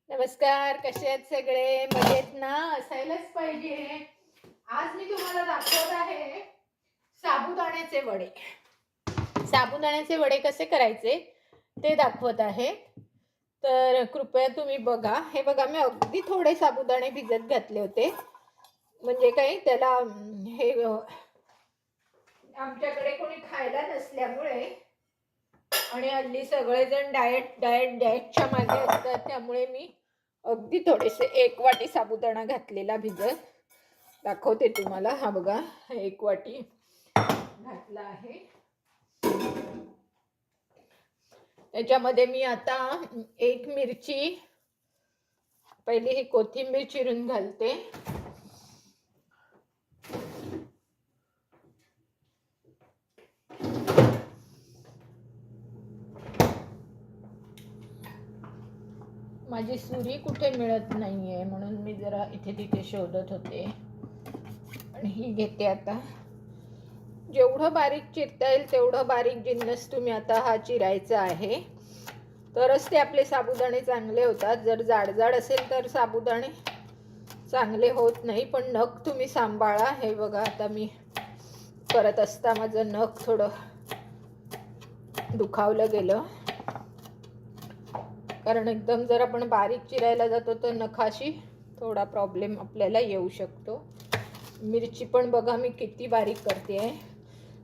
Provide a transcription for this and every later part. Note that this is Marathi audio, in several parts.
नमस्कार, कसे आहेत सगळे? मजेत ना? असायलाच पाहिजे. आज मी तुम्हाला दाखवत आहे साबुदाण्याचे वडे. साबुदाण्याचे वडे कसे करायचे ते दाखवत आहे. तर कृपया तुम्ही बघा. हे बघा, मी अगदी थोडे साबुदाणे भिजत घातले होते. म्हणजे काही त्याला हे आमच्याकडे कोणी खायला नसल्यामुळे आणि हल्ली सगळेजण डाएटच्या मागे असतात, त्यामुळे मी अगदी थोडेसे 1 वाटी साबुदाणा घातलेला भिजत. दाखवते तुम्हाला. हा बघा, 1 वाटी घातला आहे. त्याच्यामध्ये मी आता 1 मिरची, पहिली ही कोथिंबीर चिरून घालते. माझी सुरी कुठे मिळत नाहीये, म्हणून मी जरा इथे तिथे शोधत होते. आणि ही घेते आता. जेवढं बारीक चिरता येईल तेवढं बारीक जिन्नस तुम्ही आता हा चिरायचा आहे, तरच ते आपले साबुदाणे चांगले होतात. जर जाड असेल तर साबुदाणे चांगले होत नाही. पण नख तुम्ही सांभाळा. हे बघा, आता मी करत असता माझं नख थोडं दुखावलं गेलं, कारण एकदम जर आपण बारीक चिरायला जातो तर नखाशी थोडा प्रॉब्लेम आपल्याला येऊ शकतो. मिरची पण बघा मी किती बारीक करते आहे,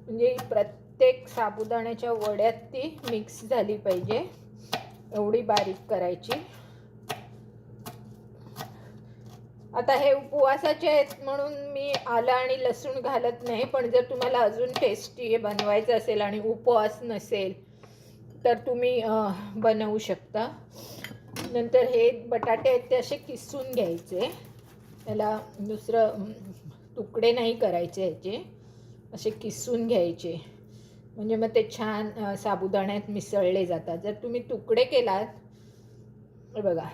म्हणजे प्रत्येक साबुदाण्याच्या वड्यात ती मिक्स झाली पाहिजे, एवढी बारीक करायची. आता हे उपवासाचे आहेत म्हणून मी आलं आणि लसूण घालत नाही, पण जर तुम्हाला अजून टेस्टी बनवायचं असेल आणि उपवास नसेल तर तुम्ही बनवू शकता. नंतर हे बटाटे आहेत ते असे किसून घ्यायचे. त्याला दुसरं तुकडे नाही करायचे, याचे असे किसून घ्यायचे, म्हणजे मग ते छान साबुदाण्यात मिसळले जातात. जर तुम्ही तुकडे केलात बघा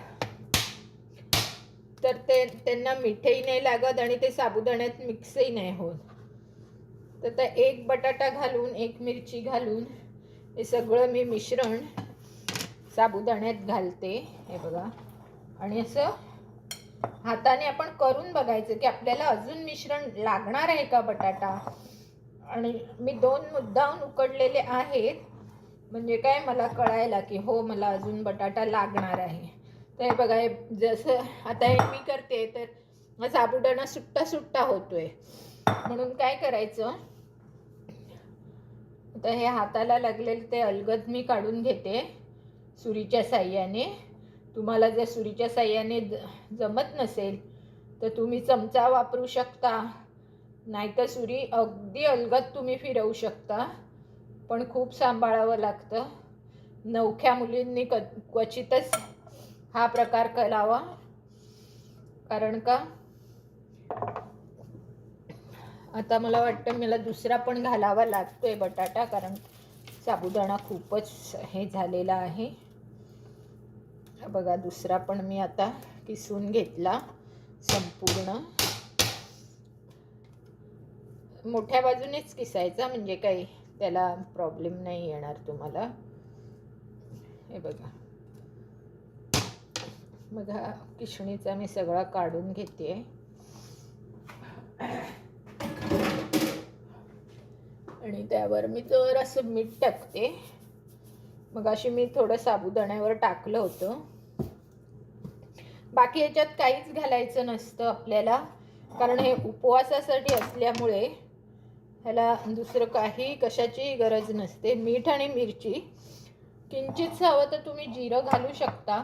तर त्यांना मीठही नाही लागत आणि ते साबुदाण्यात मिक्सही नाही होत. तर 1 बटाटा घालून 1 मिरची घालून हे सगळं मी मिश्रण साबुदाण्यात घालते. हे बघा, आणि असं हाताने आपण करून बघायचं की आपल्याला अजून मिश्रण लागणार आहे का बटाटा. आणि मी 2 मुद्दाम उकडलेले आहेत, म्हणजे काय मला कळायला की हो मला अजून बटाटा लागणार आहे. तर हे बघा, हे जसं आता हे मी करते तर साबुदाणा सुट्टा होतोय, म्हणून काय करायचं, तर हे हाताला लागलेलं ते अलगद मी काढून घेते सुरीच्या साह्याने. तुम्हाला जर सुरीच्या साह्याने जमत नसेल तर तुम्ही चमचा वापरू शकता, नाहीतर सुरी अगदी अलगद तुम्ही फिरवू शकता, पण खूप सांभाळावं लागतं. नवख्या मुलींनी क्वचितच हा प्रकार करावा, कारण का आता मला वाटतं मला दुसरा पण घालावा लागतोय बटाटा, कारण साबुदाणा खूपच हे झालेला आहे. बघा, दुसरा पण मी आता किसून घेतला संपूर्ण. मोठ्या बाजूनेच किसायचा, म्हणजे काही त्याला प्रॉब्लेम नाही येणार तुम्हाला. हे बघा, बघा किशणीचा मी सगळा काढून घेते. आणि त्यावर मी जर असं मीठ टाकते. मग अशी मी थोडं साबुदाण्यावर टाकलं होतं. बाकी याच्यात काहीच घालायचं नसतं आपल्याला, कारण हे उपवासासाठी असल्यामुळे ह्याला दुसरं काही कशाची गरज नसते. मीठ आणि मिरची, किंचित हवं तर तुम्ही जिरं घालू शकता.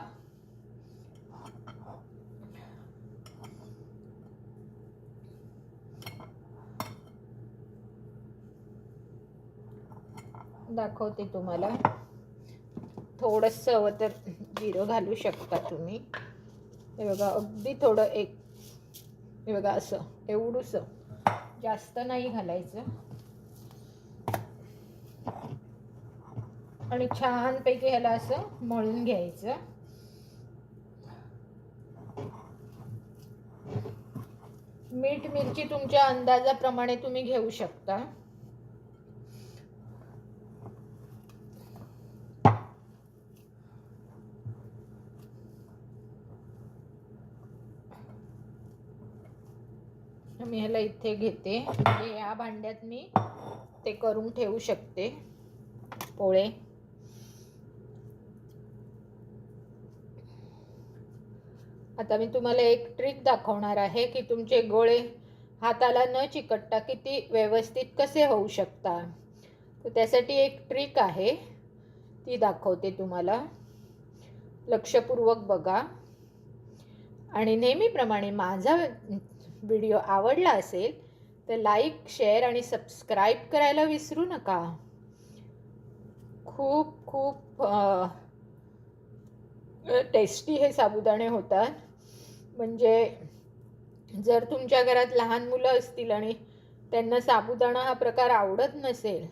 दाखवते तुम्हाला. थोडंसं हवं तर जिरं घालू शकता तुम्ही. हे बघा, अगदी थोडं हे बघा असं एवढंसं, जास्त नाही घालायचं. आणि छानपैकी ह्याला असं मळून घ्यायचं. मीठ मिरची तुमच्या अंदाजाप्रमाणे तुम्ही घेऊ शकता. मी ह्याला इथे घेते, म्हणजे या भांड्यात मी ते करून ठेवू शकते पोळे. आता मी तुम्हाला एक ट्रिक दाखवणार आहे की तुमचे गोळे हाताला न चिकटता किती व्यवस्थित कसे होऊ शकतात. तर त्यासाठी एक ट्रिक आहे, ती दाखवते तुम्हाला. लक्षपूर्वक बघा आणि नेहमीप्रमाणे माझा व्हिडिओ आवडला असेल तर लाईक, शेअर आणि सबस्क्राईब करायला विसरू नका. खूप खूप टेस्टी हे साबुदाणे होतात. म्हणजे जर तुमच्या घरात लहान मुलं असतील आणि त्यांना साबुदाणा हा प्रकार आवडत नसेल,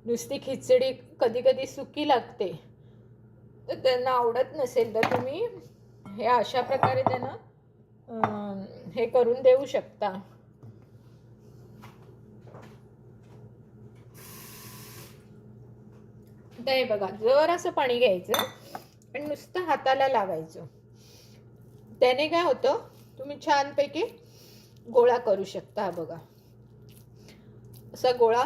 नुसती खिचडी कधी कधी सुकी लागते, तर त्यांना आवडत नसेल, तर तुम्ही हे अशा प्रकारे त्यांना हे करून देऊ शकता. आता हे बघा, जरासं पाणी घ्यायचं आणि नुसतं हाताला लावायचं. त्याने काय होतं, तुम्ही छानपैकी गोळा करू शकता. हा बघा, असा गोळा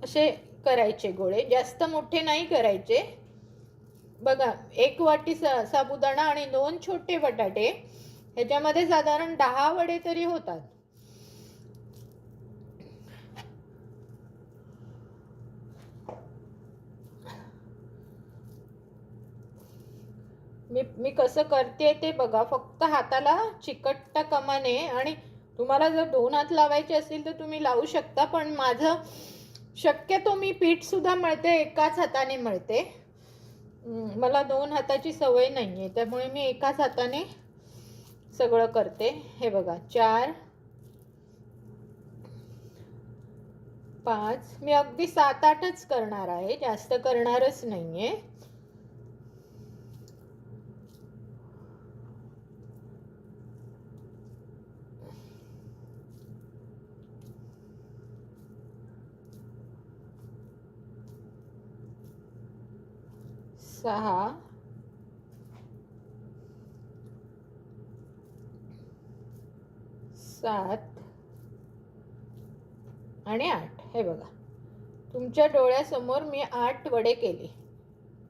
असे करायचे गोळे, जास्त मोठे नाही करायचे. बघा, 1 वाटी साबुदाणा आणि 2 छोटे बटाटे, ह्याच्यामध्ये साधारण 10 वडे तरी होतात. मी कसं करते ते बघा. फक्त हाताला चिकटता कामा नये. आणि तुम्हाला जर 2 हात लावायचे असतील तर तुम्ही लावू शकता, पण माझं शक्यतो मी पीठ सुद्धा मळते एकाच हाताने मळते. मला 2 हाताची सवय नाही आहे, त्यामुळे मी एकाच हाताने सगळं करते. हे बघा, 4, 5, मी अगदी 7-8च करणार आहे, जास्त करणारच नाहीये. सहा, 7 आणि 8. हे बघा, तुमच्या डोळ्यासमोर मी 8 वडे केले.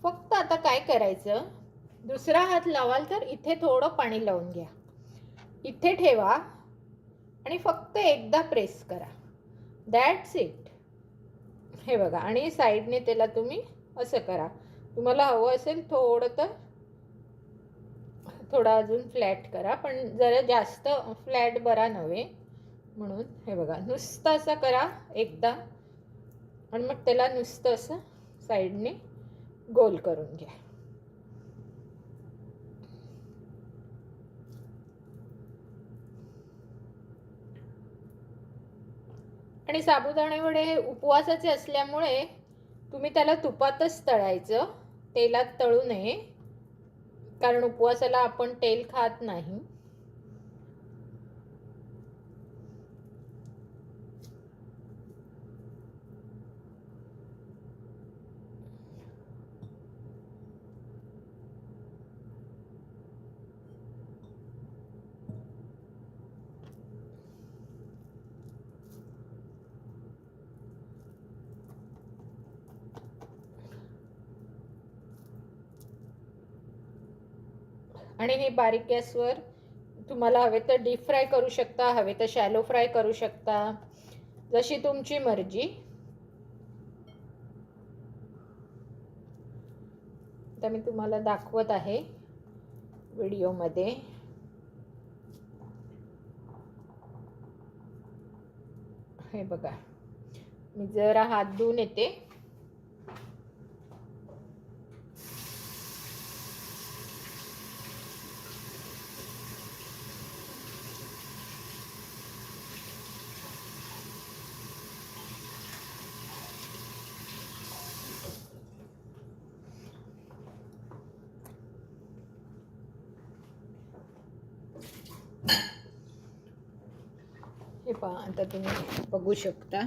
फक्त आता काय करायचं, दुसरा हात लावाल तर इथे थोडं पाणी लावून घ्या, इथे ठेवा आणि फक्त एकदा प्रेस करा. That's it. हे बघा, आणि साईडने त्याला तुम्ही असं करा. तुम्हाला हवं असेल थोडं तर थोडा अजून फ्लॅट करा, पण जरा जास्त फ्लॅट बरा नव्हे म्हणून. हे बघा, नुसतं असं करा एकदा आणि मग त्याला नुसतं असं साईडने गोल करून घ्या. आणि साबुदाणे वडे हे उपवासाचे असल्यामुळे तुम्ही त्याला तुपातच तळायचं, तेलात तळू नये, कारण उपवासाला आपण तेल खात नाही. आणि हे बारीक गॅसवर तुम्हाला हवे तर डीप फ्राय करू शकता, हवे तर शॅलो फ्राय करू शकता, जशी तुमची मर्जी. आता मी तुम्हाला दाखवत आहे व्हिडिओमध्ये. हे बघा, मी जरा हात धुवून येते. हे पहा, आता तुम्ही बघू शकता.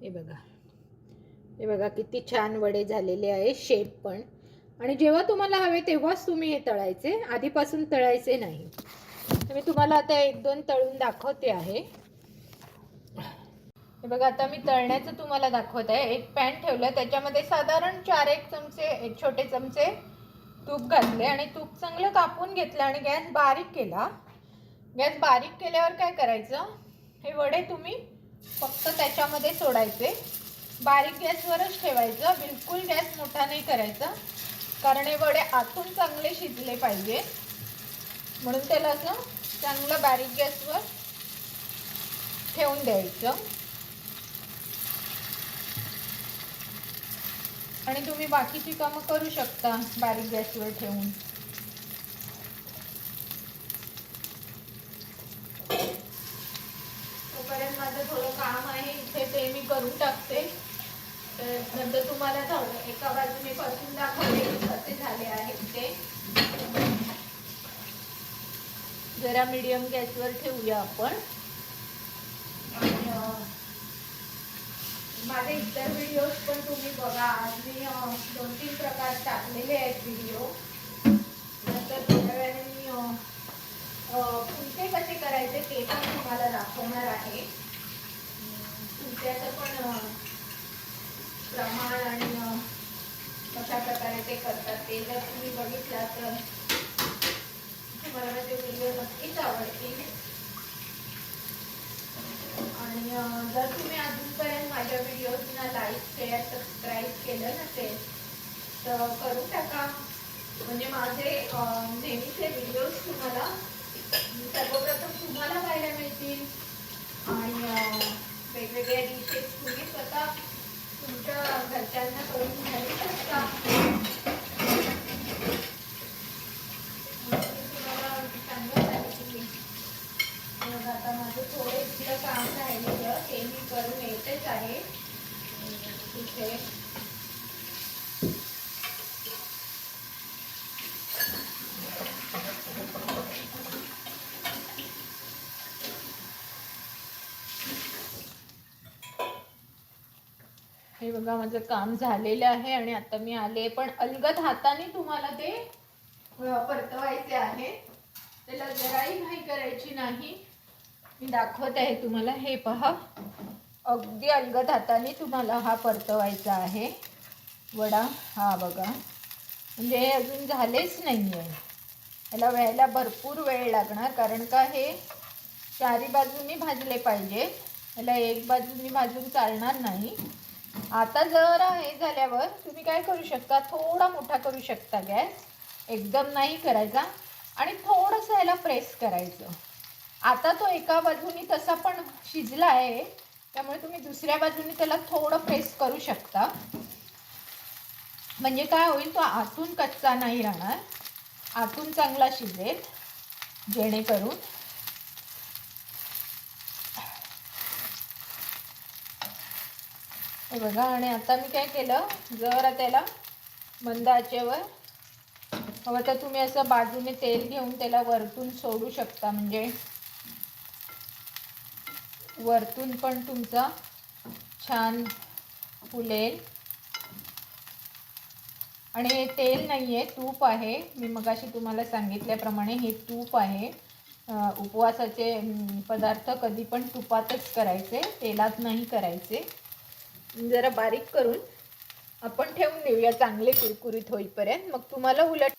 हे बघा, हे बघा किती छान वडे झालेले आहे, शेप पण. आणि जेव्हा तुम्हाला हवे तेव्हाच तुम्ही हे तळायचे, आधीपासून तळायचे नाही. मी तुम्हाला आता 1-2 तळून दाखवते आहे. हे बघा, आता मी तळण्याचं तुम्हाला दाखवत आहे. एक पॅन ठेवलं, त्याच्यामध्ये साधारण 4-1 चमचे, एक छोटे चमचे तूप घातले आणि तूप चांगलं तापून घेतलं आणि गॅस बारीक केला. गॅस बारीक केल्यावर काय करायचं, हे वडे तुम्ही फक्त त्याच्यामध्ये सोडायचे. बारीक गॅसवरच ठेवायचं, बिलकुल गॅस मोठा नाही करायचा, कारण हे वडे आतून चांगले शिजले पाहिजे. म्हणून त्याला असं चांगलं बारीक गॅसवर ठेवून द्यायचं. आणि तुम्ही बाकीची कामं करू शकता बारीक गॅसवर ठेवून. तोपर्यंत माझं थोडं काम आहे इथे, ते मी करून टाकते. तर नंतर तुम्हाला एका बाजूने परतून दाखवले कसे झाले आहेत ते. जरा मीडियम गॅसवर ठेवूया आपण. माझे इतर व्हिडिओज पण तुम्ही बघा. आज मी 2-3 प्रकार टाकलेले आहेत व्हिडिओ. नंतर थोड्या वेळाने मी फुलके कसे करायचे ते पण तुम्हाला दाखवणार आहे. फुलक्याचं पण प्रमाण आणि कशा प्रकारे ते करतात ते जर तुम्ही बघितला तर तुम्हाला माझे व्हिडिओ नक्कीच आवडतील. आणि जर तुम्ही अजूनपर्यंत माझ्या व्हिडिओजना लाईक, शेअर, सबस्क्राईब केलं नसेल तर करू टाका. म्हणजे माझे नेहमीचे व्हिडिओज तुम्हाला सर्वप्रथम तुम्हाला पाहायला मिळतील. आणि वेगवेगळ्या डिशेस तुम्ही स्वतः तुमच्या घरच्यांना करून घालू शकता. आता माझं थोडं इथलं काम राहिलेलं ते मी करून येतेच आहे तिथे. हे बघा, माझं काम झालेलं आहे आणि आता मी आले, पण अलगद हाताने तुम्हाला ते परतवायचे आहे. त्याला जराही घाई करायची नाही. मी दाखवत आहे तुम्हाला. हे पहा, अगदी अलगद हाताने तुम्हाला हा परतवायचा आहे वडा. हा बघा, म्हणजे हे अजून झालेच नाही आहे. ह्याला व्हायला भरपूर वेळ लागणार, कारण का हे चारी बाजूनी भाजले पाहिजे. ह्याला एक बाजूनी भाजून चालणार नाही. आता जरा हे झाल्यावर तुम्ही काय करू शकता, थोडा मोठा करू शकता गॅस. एकदम नाही करायचा आणि थोडंसं ह्याला प्रेस करायचं. आता तो एका बाजूनी तसा पण शिजला आहे, त्यामुळे तुम्ही दुसऱ्या बाजूने त्याला थोडं प्रेस करू शकता. म्हणजे काय होईल, तो आतून कच्चा नाही राहणार, आतून चांगला शिजेल. जेणेकरून हे बघा. आणि आता मी काय केलं, जरा त्याला मंद आचेवर हवं तर तुम्ही असं बाजूने तेल घेऊन त्याला वरतून सोडू शकता. म्हणजे वरतून पण तुमचा छान फुलेल. आणि हे तेल नाही आहे, तूप आहे. मी मगाशी तुम्हाला सांगितल्याप्रमाणे हे तूप आहे. उपवासाचे पदार्थ कधी पण तुपातच करायचे, तेलात नाही करायचे. जरा बारीक करून आपण ठेवून देऊया चांगले कुरकुरीत होईपर्यंत. मग तुम्हाला उलट